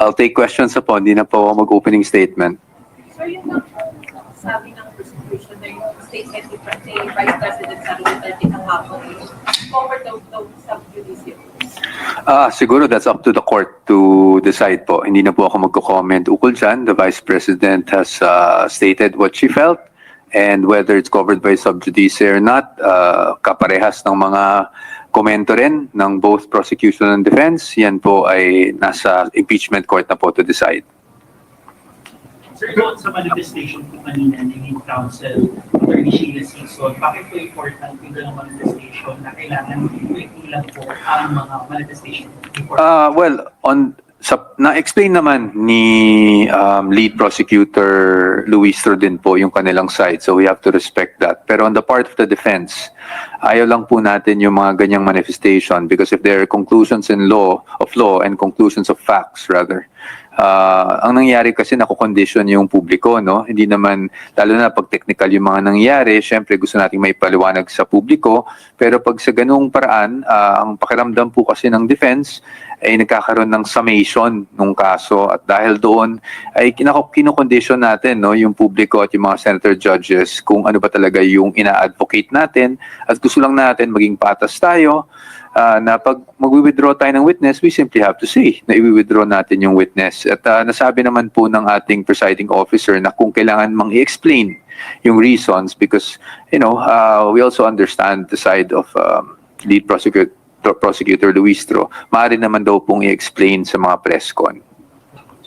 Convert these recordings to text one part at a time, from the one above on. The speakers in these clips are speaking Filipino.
I'll take questions po. Hindi na po ako mag-opening statement. So yun lang sabi ng prosecution na yung statement ni Vice President Sara kahapon covered daw sa judicial. Siguro that's up to the court to decide po. Hindi na po ako magko-comment ukol dyan. The Vice President has stated what she felt and whether it's covered by sub judice or not, kaparehas ng mga komento rin ng both prosecution and defense. Yan po ay nasa impeachment court na po to decide. Sir, doon sa manifestation po kanina ni Lead Counsel, Attorney Sheila Sison, bakit po important yung ganong manifestation na kailangan ilang po ang mga manifestation? Well, na-explain naman ni lead prosecutor Luistro din po yung kanilang side. So we have to respect that. Pero on the part of the defense, ayaw lang po natin yung mga ganyang manifestation because if there are conclusions in law and conclusions of facts rather, ang nangyari kasi nakukondition yung publiko, no? Hindi naman, lalo na pag technical yung mga nangyari, syempre gusto nating may paliwanag sa publiko, pero pag sa ganung paraan, ang pakiramdam po kasi ng defense ay nagkakaroon ng summation ng kaso at dahil doon ay kinokondisyon natin, no, yung publiko at yung mga senator judges kung ano ba talaga yung ina-advocate natin at gusto lang natin maging patas tayo. Na pag mag-withdraw tayo ng witness, we simply have to say na i-withdraw natin yung witness. At nasabi naman po ng ating presiding officer na kung kailangan mang i-explain yung reasons because, we also understand the side of lead prosecutor Luistro. Maaari naman daw pong i-explain sa mga press con.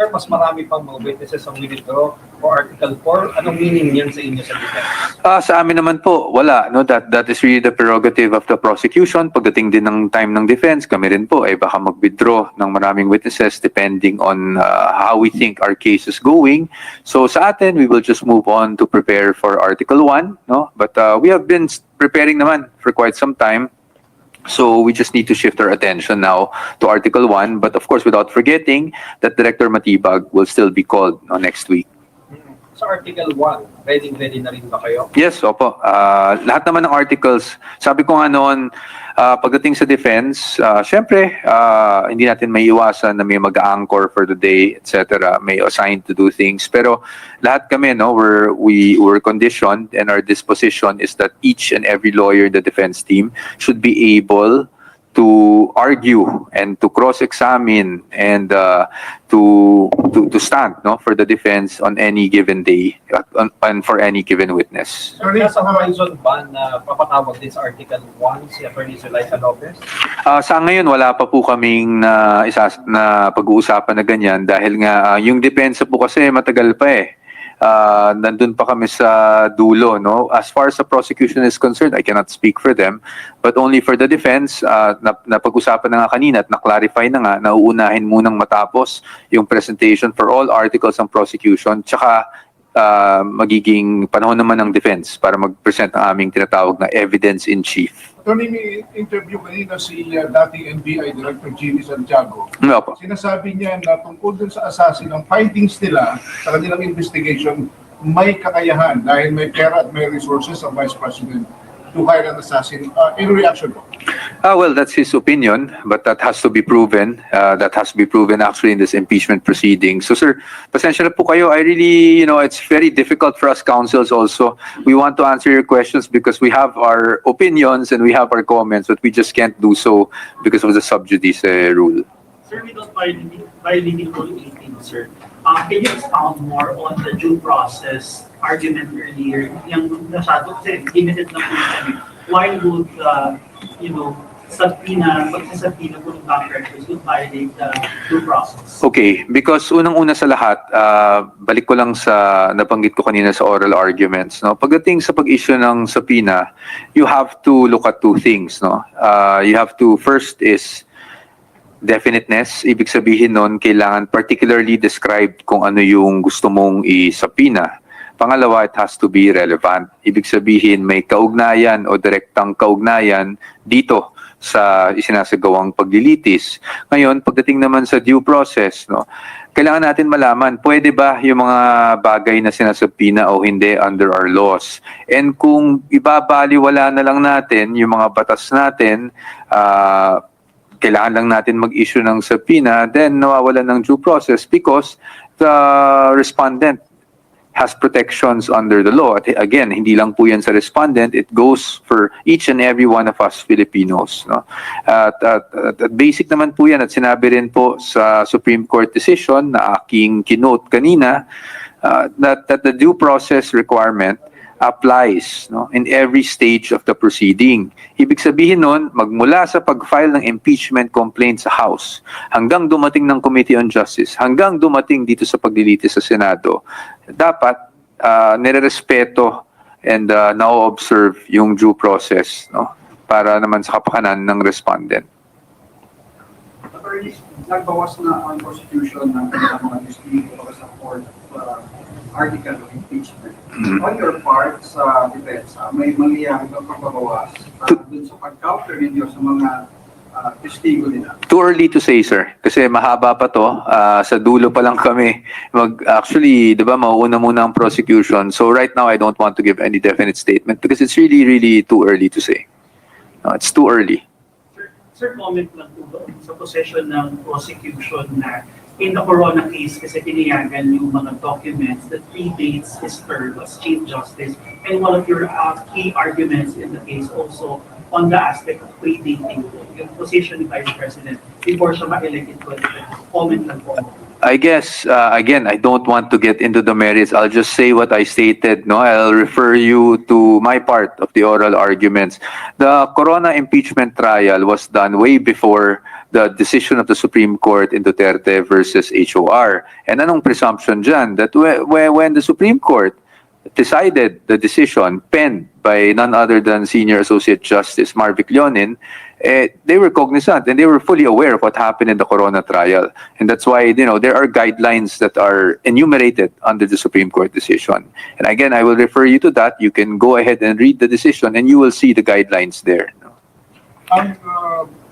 Sir, mas marami pang mga witnesses ang withdraw o Article 4. Anong meaning niyan sa inyo sa defense? Sa amin naman po, wala. No? That is really the prerogative of the prosecution. Pagdating din ng time ng defense, kami rin po ay baka mag-withdraw ng maraming witnesses depending on how we think our case is going. So sa atin, we will just move on to prepare for Article 1. No? But we have been preparing naman for quite some time. So we just need to shift our attention now to Article 1, but of course without forgetting that Director Matibag will still be called next week. Sa Article 1, ready na rin ba kayo? Yes, opo. Lahat naman ng articles, sabi ko nga noon, pagdating sa defense, syempre, hindi natin may iwasan na may mag-anchor for the day, etc. May assigned to do things. Pero lahat kami, no, we were conditioned and our disposition is that each and every lawyer in the defense team should be able to argue and to cross-examine and to stand, no, for the defense on any given day and for any given witness. Sir, nasa horizon ba na papatawag din sa Article 1 si Attorney Zulaika Lopez? Sa ngayon, wala pa po kaming na pag-uusapan na ganyan dahil nga yung depensa po kasi matagal pa eh. Nandun pa kami sa dulo, no? As far as the prosecution is concerned, I cannot speak for them, but only for the defense, napag-usapan na nga kanina at na-clarify na nga, nauunahin munang matapos yung presentation for all articles ng prosecution, tsaka magiging panahon naman ng defense para mag-present ang aming tinatawag na evidence in chief. Attorney, may interview kanina si dating NBI Director Jimmy Santiago. Opo. Sinasabi niya na tungkol dun sa assassin, ang findings nila sa kanilang investigation may kakayahan dahil may pera at may resources ang Vice President to hire an assassin. In reaction po? Well, that's his opinion, but that has to be proven. That has to be proven actually in this impeachment proceeding. So, sir, pasensya na po kayo. I really, it's very difficult for us counsels also. We want to answer your questions because we have our opinions and we have our comments, but we just can't do so because of the sub judice rule. Sir, without violating Rule 18, sir, can you expound more on the due process argument earlier? Yung nasyado, kasi limited na po kami. Why would, pagsasabina po ng bank records would violate the due process? Okay, because unang-una sa lahat, balik ko lang sa nabanggit ko kanina sa oral arguments. No? Pagdating sa pag-issue ng subpoena, you have to look at two things. No? You have to, first is definiteness. Ibig sabihin nun, kailangan particularly described kung ano yung gusto mong i-subpoena. Pangalawa, it has to be relevant. Ibig sabihin, may kaugnayan o direktang kaugnayan dito sa isinasagawang paglilitis. Ngayon, pagdating naman sa due process, no, kailangan natin malaman, pwede ba yung mga bagay na sinasubpoena o hindi under our laws? And kung ibabaliwala na lang natin yung mga batas natin, kailangan lang natin mag-issue ng subpoena, then nawawalan ng due process because the respondent has protections under the law. At again, hindi lang po yan sa respondent, it goes for each and every one of us Filipinos. No? At basic naman po yan at sinabi rin po sa Supreme Court decision na aking kinote kanina, that the due process requirement applies, no, in every stage of the proceeding. Ibig sabihin nun, magmula sa pag-file ng impeachment complaint sa House, hanggang dumating ng Committee on Justice, hanggang dumating dito sa paglilitis sa Senado, dapat nire-respeto and na-observe yung due process, no, para naman sa kapakanan ng respondent. Attorneys, nagbawas na ang prosecution ng kanilang mga distrito sa court article of impeachment. On your part, sa depensa, may mangyayari ng pagbabawas dun sa pag-counter ninyo sa mga testigo nila. Too early to say, sir. Kasi mahaba pa to. Sa dulo pa lang kami. Actually, di ba, mauuna muna ang prosecution. So right now, I don't want to give any definite statement because it's really, really too early to say. No, it's too early. Sir, comment lang po ba sa possession ng prosecution na in the Corona case kasi pinayagan yung mga documents that predates his term as Chief Justice, and one of your key arguments in the case also on the aspect of predating yung position ni Vice President before siya ma-elect in 2020. Comment lang po. I guess, again, I don't want to get into the merits. I'll just say what I stated. No, I'll refer you to my part of the oral arguments. The Corona impeachment trial was done way before the decision of the Supreme Court in Duterte versus HOR. And anong presumption dyan? That when the Supreme Court decided the decision penned by none other than Senior Associate Justice Marvic Leonin, they were cognizant and they were fully aware of what happened in the Corona trial. And that's why, there are guidelines that are enumerated under the Supreme Court decision. And again, I will refer you to that. You can go ahead and read the decision and you will see the guidelines there. Ang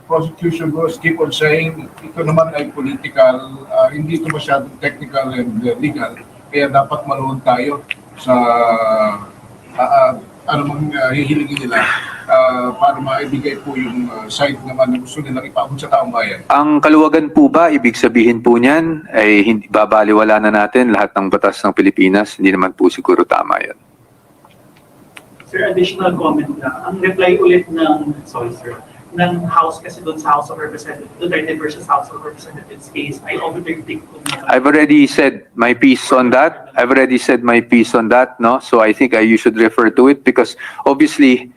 prosecution goes keep on saying, ito naman ay political, hindi ito masyadong technical and legal, kaya dapat manood tayo sa anumang hihilingin nila para maibigay po yung side naman na gusto nilang ipaabot sa taong bayan. Ang kaluwagan po ba, ibig sabihin po niyan, ay hindi babaliwala na natin lahat ng batas ng Pilipinas? Hindi naman po siguro tama yan. Sir, additional comment na. Ang reply ulit ng House kasi doon sa House of Representatives, Duterte versus House of Representatives case, ay overtake ko na. I've already said my piece on that. No? So I think you should refer to it because obviously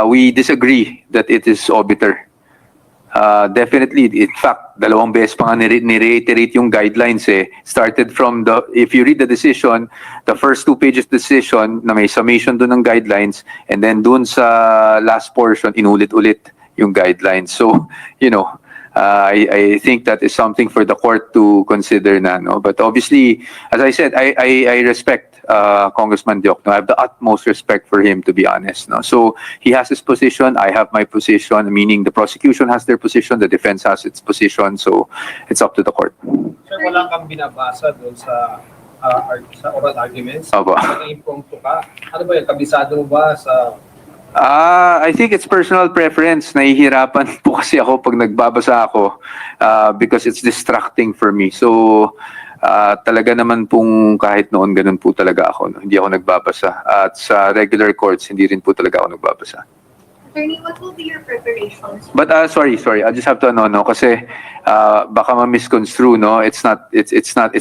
we disagree that it is obiter. Definitely, in fact, dalawang beses pa nga ni-reiterate yung guidelines Started from if you read the decision, the first 2 pages of the decision na may summation doon ng guidelines, and then doon sa last portion, inulit-ulit yung guidelines. So, I think that is something for the court to consider na, no? But obviously, as I said, I respect Congressman Diokno. I have the utmost respect for him, to be honest, no? So he has his position, I have my position, meaning the prosecution has their position, the defense has its position, so it's up to the court. Sir, wala kang binabasa doon sa oral arguments? Opo. Nag-impromptu ka? Ano ba yun? Kabisado mo ba sa... I think it's personal preference. Nahihirapan po kasi ako pag nagbabasa ako because it's distracting for me. So, talaga naman pong kahit noon ganun po talaga ako. No? Hindi ako nagbabasa. At sa regular courts, hindi rin po talaga ako nagbabasa. Attorney, what will be your preparations? But sorry, I just have to kasi baka ma-misconstrue, no? It's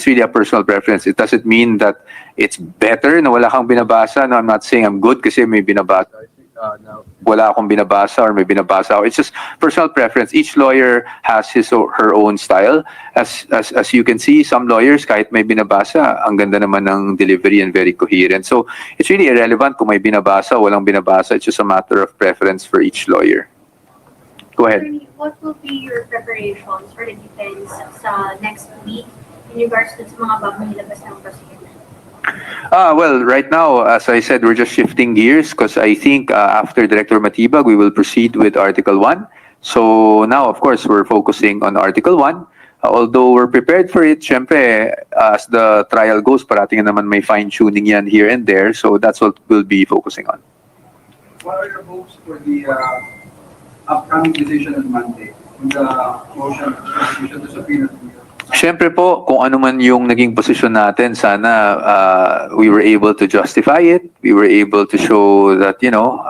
really a personal preference. It doesn't mean that it's better na wala kang binabasa. No, I'm not saying I'm good kasi may binabasa. Wala akong binabasa or may binabasa ako. It's just personal preference. Each lawyer has his or her own style. As you can see, some lawyers kahit may binabasa, ang ganda naman ng delivery and very coherent. So it's really irrelevant kung may binabasa o walang binabasa. It's just a matter of preference for each lawyer. Go ahead. Attorney, what will be your preparations for the defense sa next week in regards to sa mga bagong nilabas ng prosecution? Well, right now, as I said, we're just shifting gears because I think after Director Matibag, we will proceed with Article 1. So now, of course, we're focusing on Article 1. Although we're prepared for it, syempre, as the trial goes, parating naman may fine-tuning yan here and there. So that's what we'll be focusing on. What are your hopes for the upcoming decision on Monday? on the motion of prosecution to subpoena? Siyempre po, kung ano man yung naging posisyon natin, sana we were able to justify it. We were able to show that, you know,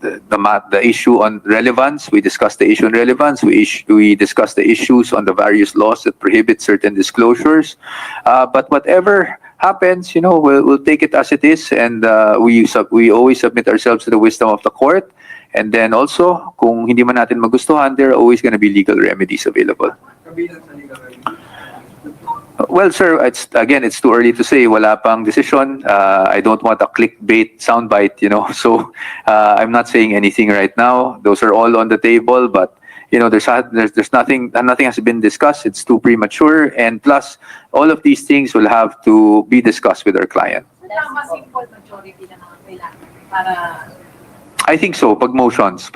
the issue on relevance, we discussed the issue on relevance, we discussed the issues on the various laws that prohibit certain disclosures. But whatever happens, you know, we'll take it as it is, and we always submit ourselves to the wisdom of the court. And then also, kung hindi man natin magustuhan, there are always going to be legal remedies available. Kabilang sa legal remedy. Well, sir, it's too early to say. Wala pang decision. I don't want a clickbait soundbite, you know. So I'm not saying anything right now. Those are all on the table, but you know, there's nothing has been discussed. It's too premature, and plus, all of these things will have to be discussed with our client. So, tama, simple majority na mga kailangan para I think so. Pag motions,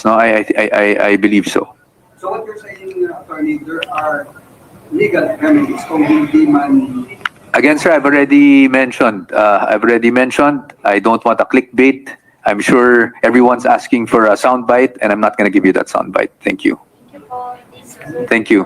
no, I believe so. So what you're saying, attorney, there are legal remedies kung hindi man Again, sir, I've already mentioned. I don't want a clickbait. I'm sure everyone's asking for a soundbite, and I'm not going to give you that soundbite. Thank you. Thank you po. Thank you.